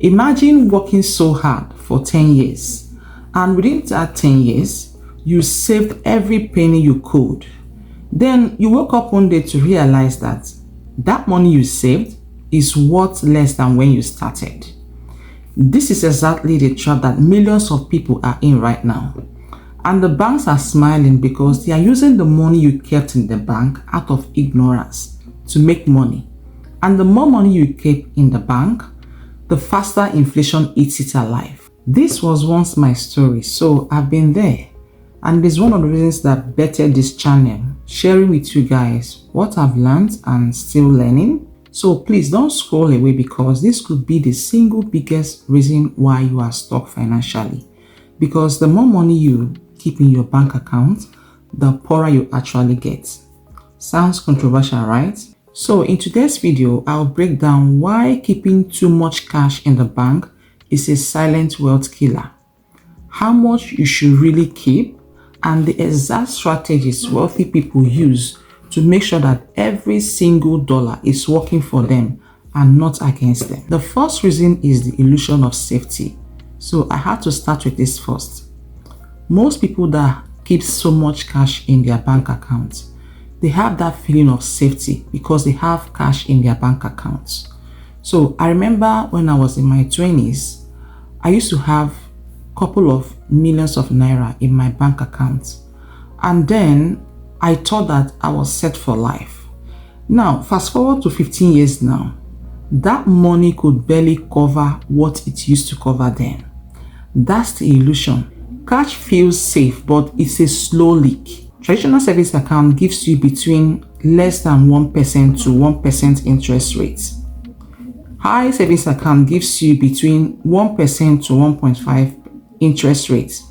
Imagine working so hard for 10 years, and within that 10 years, you saved every penny you could. Then you woke up one day to realize that that money you saved is worth less than when you started. This is exactly the trap that millions of people are in right now. And the banks are smiling because they are using the money you kept in the bank out of ignorance to make money. And the more money you keep in the bank, the faster inflation eats it alive. This was once my story, so I've been there. And it is one of the reasons that bettered this channel, sharing with you guys what I've learned and still learning. So please don't scroll away because this could be the single biggest reason why you are stuck financially. Because the more money you keep in your bank account, the poorer you actually get. Sounds controversial, right? So in today's video, I'll break down why keeping too much cash in the bank is a silent wealth killer, how much you should really keep, and the exact strategies wealthy people use to make sure that every single dollar is working for them and not against them. The first reason is the illusion of safety. So I had to start with this first. Most people that keep so much cash in their bank account, they have that feeling of safety because they have cash in their bank accounts. So I remember when I was in my 20s, I used to have a couple of millions of naira in my bank account. And then I thought that I was set for life. Now, fast forward to 15 years now, that money could barely cover what it used to cover then. That's the illusion. Cash feels safe, but it's a slow leak. Traditional savings account gives you between less than 1% to 1% interest rate. High savings account gives you between 1% to 1.5% interest rate.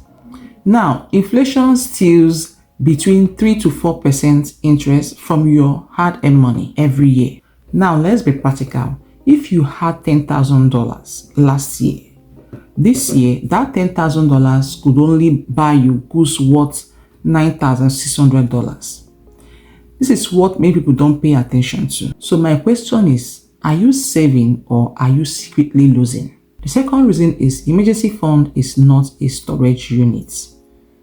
Now, inflation steals between 3 to 4% interest from your hard-earned money every year. Now, let's be practical. If you had $10,000 last year, this year, that $10,000 could only buy you goods worth $9,600. This is what many people don't pay attention to. So my question is, are you saving or are you secretly losing? The second reason is emergency fund is not a storage unit.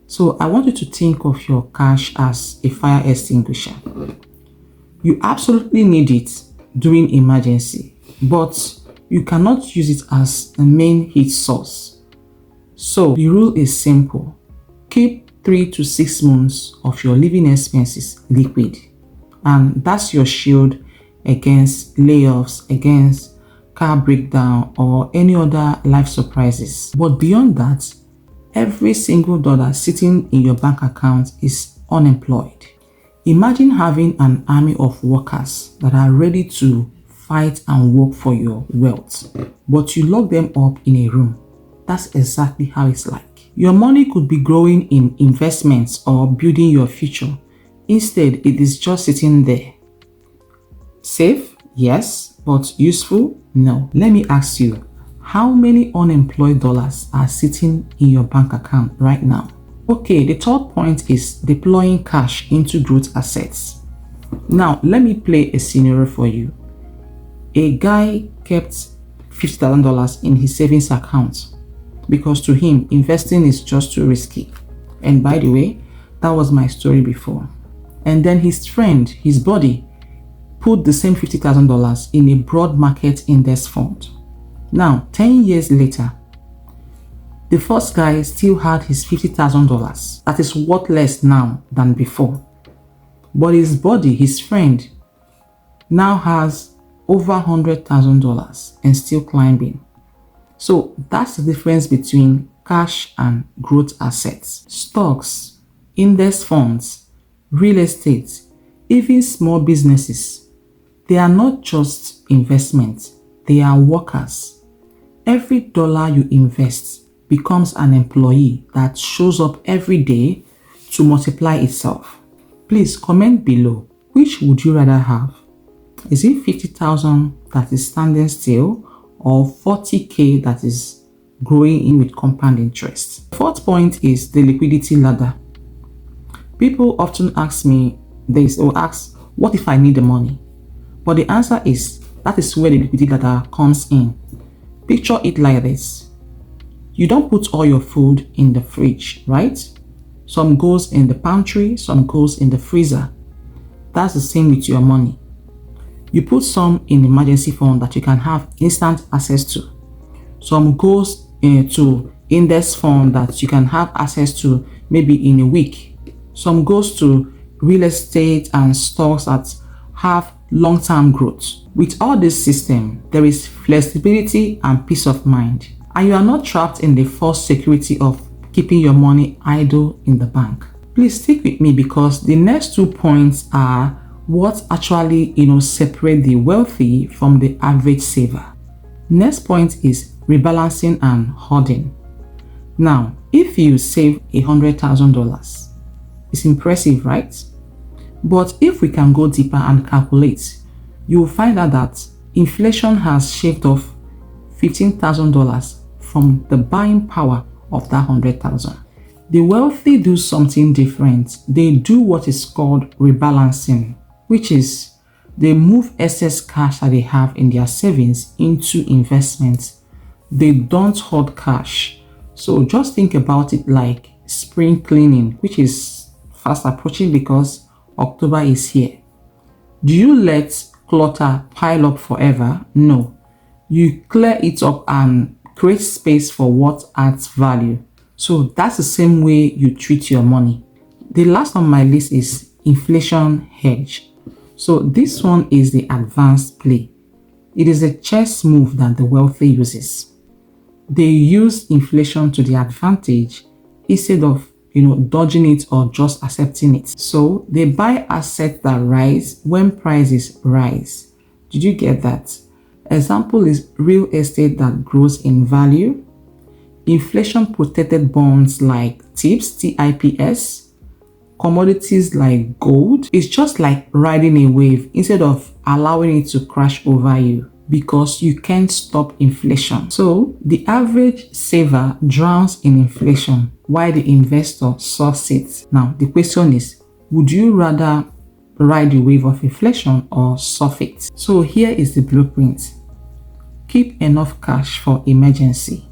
So I want you to think of your cash as a fire extinguisher. You absolutely need it during emergency, but you cannot use it as a main heat source. So the rule is simple. Keep 3 to 6 months of your living expenses liquid. And that's your shield against layoffs, against car breakdown, or any other life surprises. But beyond that, every single dollar sitting in your bank account is unemployed. Imagine having an army of workers that are ready to fight and work for your wealth, but you lock them up in a room. That's exactly how it's like. Your money could be growing in investments or building your future. Instead, it is just sitting there. Safe? Yes. But useful? No. Let me ask you, how many unemployed dollars are sitting in your bank account right now? Okay, the third point is deploying cash into growth assets. Now, let me play a scenario for you. A guy kept $50,000 in his savings account because to him, investing is just too risky. And by the way, that was my story before. And then his friend, his buddy, put the same $50,000 in a broad market index fund. Now, 10 years later, the first guy still had his $50,000 that is worth less now than before. But his buddy, his friend, now has over $100,000 and still climbing. So that's the difference between cash and growth assets. Stocks, index funds, real estate, even small businesses, they are not just investments, they are workers. Every dollar you invest becomes an employee that shows up every day to multiply itself. Please comment below, which would you rather have? Is it 50,000 that is standing still or 40K that is growing in with compound interest? Fourth point is the liquidity ladder. People often ask me this or ask, what if I need the money? But the answer is, that is where the liquidity ladder comes in. Picture it like this. You don't put all your food in the fridge, right? Some goes in the pantry, some goes in the freezer. That's the same with your money. You put some in emergency fund that you can have instant access to. Some goes into index fund that you can have access to maybe in a week. Some goes to real estate and stocks that have long-term growth. With all this system, there is flexibility and peace of mind, and you are not trapped in the false security of keeping your money idle in the bank. Please stick with me because the next 2 points are what actually separate the wealthy from the average saver. Next point is rebalancing and hoarding. Now, if you save $100,000, it's impressive, right? But if we can go deeper and calculate, you will find out that inflation has shaved off $15,000 from the buying power of that $100,000. The wealthy do something different. They do what is called rebalancing, which is they move excess cash that they have in their savings into investments. They don't hoard cash. So just think about it like spring cleaning, which is fast approaching because October is here. Do you let clutter pile up forever? No. You clear it up and create space for what adds value. So that's the same way you treat your money. The last on my list is inflation hedge. So this one is the advanced play. It is a chess move that the wealthy uses. They use inflation to their advantage instead of dodging it or just accepting it. So they buy assets that rise when prices rise. Did you get that? Example is real estate that grows in value, inflation protected bonds like TIPS, commodities like gold. It's just like riding a wave instead of allowing it to crash over you because you can't stop inflation. So the average saver drowns in inflation while the investor surfs it. Now the question is, would you rather ride the wave of inflation or surf it? So here is the blueprint. Keep enough cash for emergency.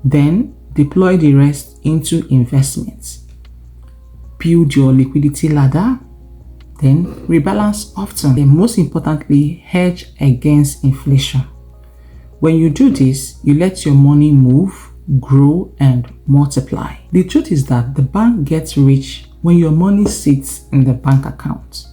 Then deploy the rest into investments. Build your liquidity ladder. Then rebalance often. And most importantly, hedge against inflation. When you do this, you let your money move, grow, and multiply. The truth is that the bank gets rich when your money sits in the bank account.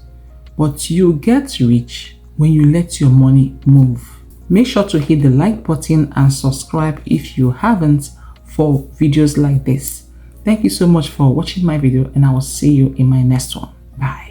But you get rich when you let your money move. Make sure to hit the like button and subscribe if you haven't for videos like this. Thank you so much for watching my video and I will see you in my next one. Bye.